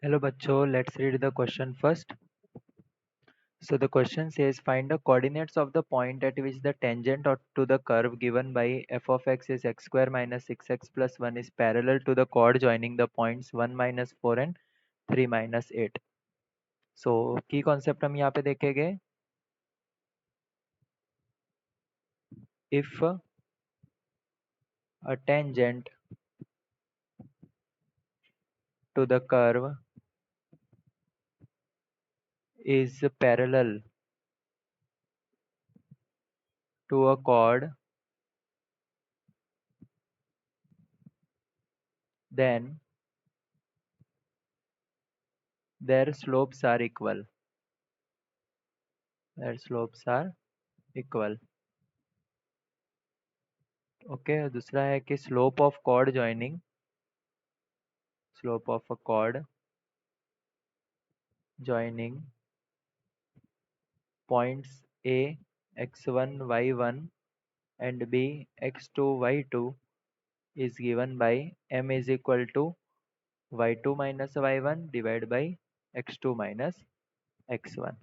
Hello bachcho, let's read the question first. So the question says find the coordinates of the point at which the tangent to the curve given by f of x is x square minus 6x plus 1 is parallel to the chord joining the points 1 minus 4 and 3 minus 8. So key concept हम यहाँ पे देखेंगे. If a tangent to the curve is parallel to a chord, then their slopes are equal. Their slopes are equal. Okay दूसरा है कि slope of chord joining slope of a chord joining points A x1 y1 and B x2 y2 is given by m is equal to y2 minus y1 divided by x2 minus x1.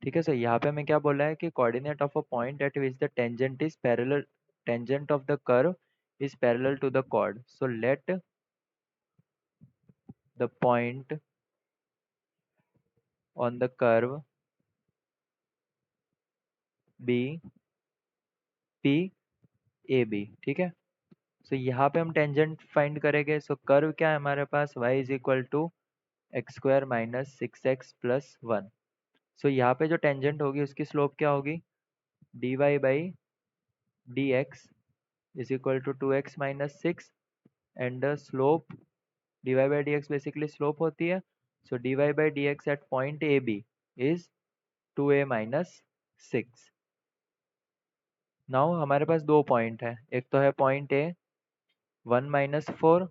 ठीक है. सो यहाँ पे हमें क्या बोला है कि coordinate of a point eight which the tangent is parallel tangent of the curve is parallel to the chord. So let the point on the curve be P A B. ठीक है. सो यहाँ पे हम टेंजेंट फाइंड करेंगे. सो curve क्या है हमारे पास y is equal to x square minus 6x plus 1. So यहाँ पे जो टेंजेंट होगी उसकी स्लोप क्या होगी dy by D x is equal to 2x minus 6 and slope dy by D x basically slope होती है. So dy by D x at point A B is 2a minus 6. Now हमारे पास दो point है. एक तो है point A 1 minus 4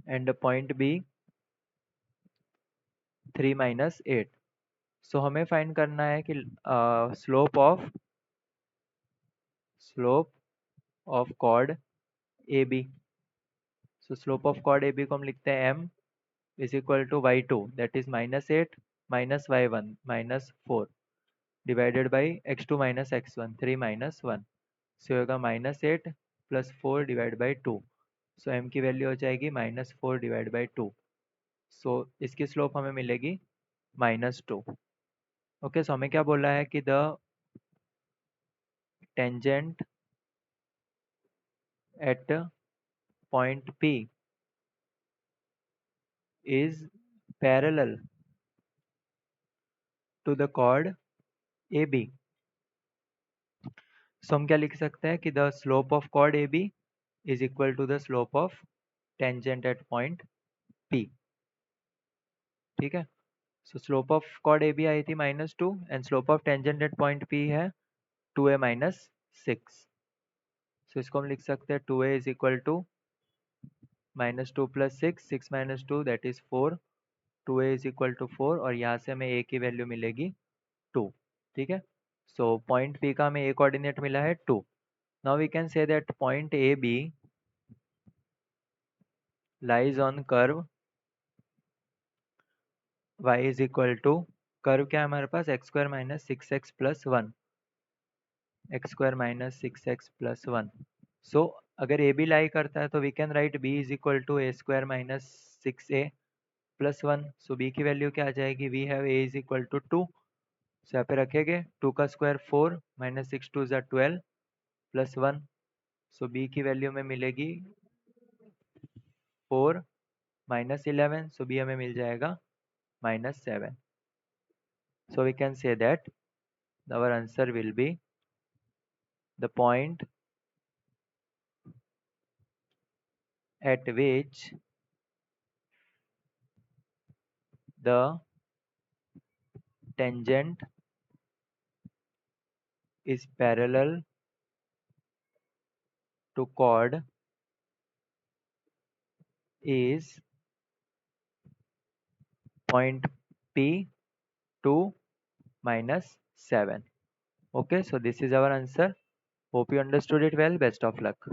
and point B 3 minus 8. So हमें फाइंड करना है कि slope of chord A B. So slope of chord A B को हम लिखते हैं m is equal to y2 that is minus 8 minus y1 minus 4 divided by x2 minus x1 3 minus 1. So होगा minus 8 plus 4 divide by 2. So m की value हो जाएगी minus 4 divide by 2. सो इसकी slope हमें मिलेगी -2. ओके. सो हमें क्या बोला है कि the tangent at point P is parallel to the chord AB. सो हम क्या लिख सकते हैं कि the slope of chord AB is equal to the slope of tangent at point P. ठीक है. सो स्लोप ऑफ chord AB आई थी -2 and slope of tangent at point P है 2a माइनस 6. सो इसको हम लिख सकते हैं 2a is equal to -2 plus 6 minus 2 that is 4. 2a is equal to 4 और यहाँ से हमें a की वैल्यू मिलेगी 2. ठीक है. सो पॉइंट P का हमें a कोऑर्डिनेट मिला है 2. Now we can say that point AB lies on curve y is equal to curve क्या है हमारे पास x square minus 6x plus 1 x square minus 6x plus 1. So अगर A B lie करता है तो we can write b is equal to a square minus 6a plus 1. So b की value क्या आ जाएगी we have a is equal to 2. सो यहाँ पे रखेंगे 2 का स्क्वायर 4 माइनस 6 2 ज़ा 12 प्लस 1. सो b की वैल्यू में मिलेगी 4 माइनस 11. सो b हमें मिल जाएगा -7. So we can say that our answer will be the point at which the tangent is parallel to chord is point P 2 -7. Okay, so this is our answer. Hope you understood it well. Best of luck.